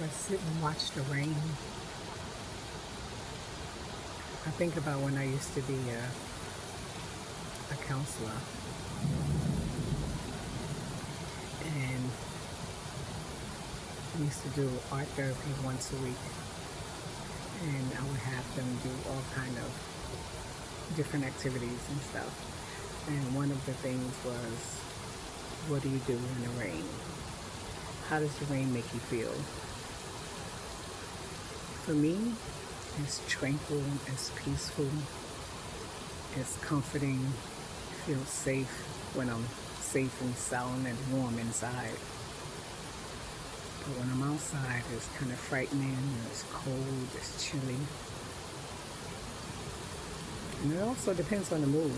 or sit and watch the rain. I think about when I used to be a counselor, and we used to do art therapy once a week, and I would have them do all kind of different activities and stuff. And one of the things was, what do you do in the rain? How does the rain make you feel? For me, it's tranquil, it's peaceful, it's comforting. I feel safe when I'm safe and sound and warm inside. But when I'm outside, it's kind of frightening, it's cold, it's chilly. And it also depends on the mood,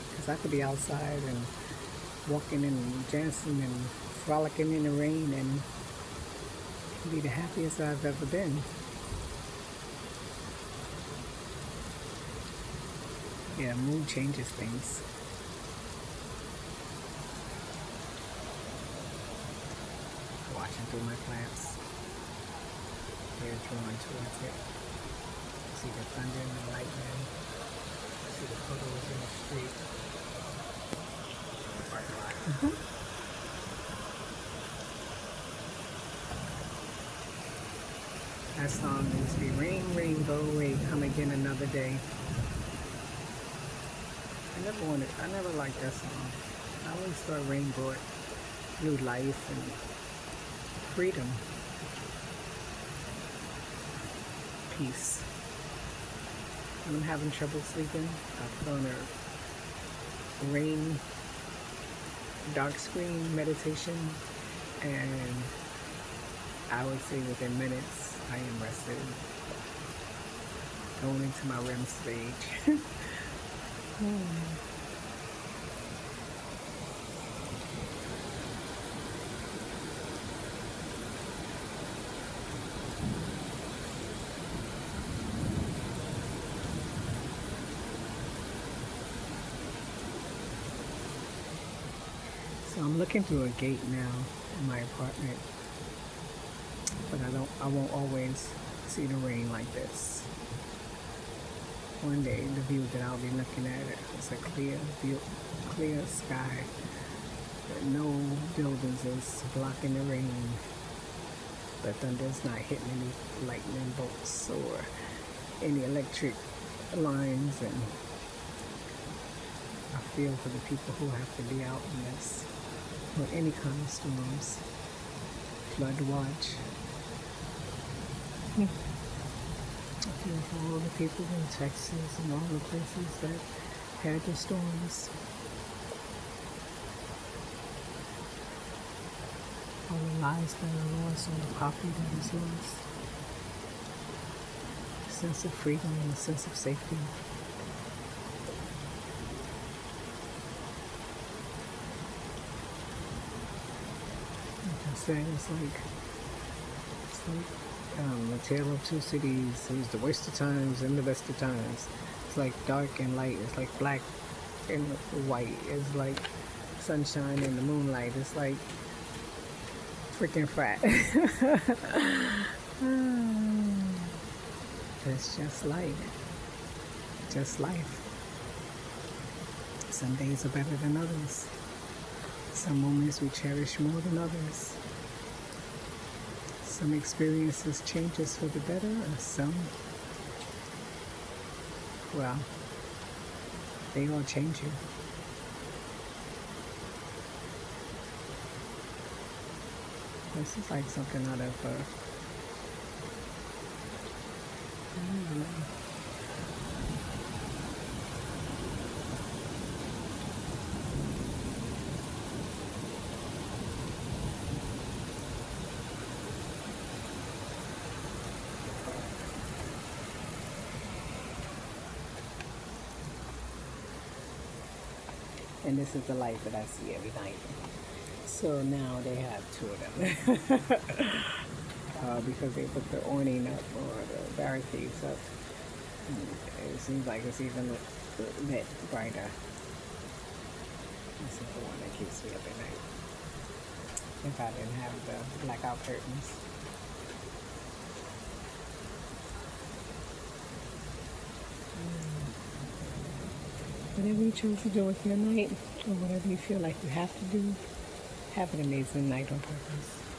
because I could be outside and walking and dancing and frolicking in the rain and be the happiest I've ever been. Yeah, mood changes things. Watching through my plants, they're drawn towards it. See the thunder and the lightning. See the puddles in the street. Mm-hmm. That song used to be "Rain, Rain, Go Away, Come Again Another Day." I never liked that song. I always thought rain brought new life and freedom, peace. When I'm having trouble sleeping, I put on a rain dark screen meditation, and I would say within minutes I am rested, going into my REM stage. So I'm looking through a gate now in my apartment, but I won't always see the rain like this. One day, the view that I'll be looking at is a clear view, clear sky, no buildings is blocking the rain. The thunder's not hitting any lightning bolts or any electric lines, and I feel for the people who have to be out in this, or any kind of storms, flood watch. I feel for all the people in Texas and all the places that had the storms. All the lives that are lost, all the property that is lost. A sense of freedom and a sense of safety. Like I said, it's like A Tale of Two Cities. It was the worst of times and the best of times. It's like dark and light. It's like black and white. It's like sunshine and the moonlight. It's like freaking frat. It's just life. Just life. Some days are better than others. Some moments we cherish more than others. Some experiences change us for the better, and some, well, they all change you. This is like something out of I don't know. And this is the light that I see every night. So now they have two of them. Because they put the awning up or the barricades up. It seems like it's even lit brighter. This is the one that keeps me up at night. If I didn't have the blackout curtains. whatever you choose to do with your night, or whatever you feel like you have to do, have an amazing night on purpose.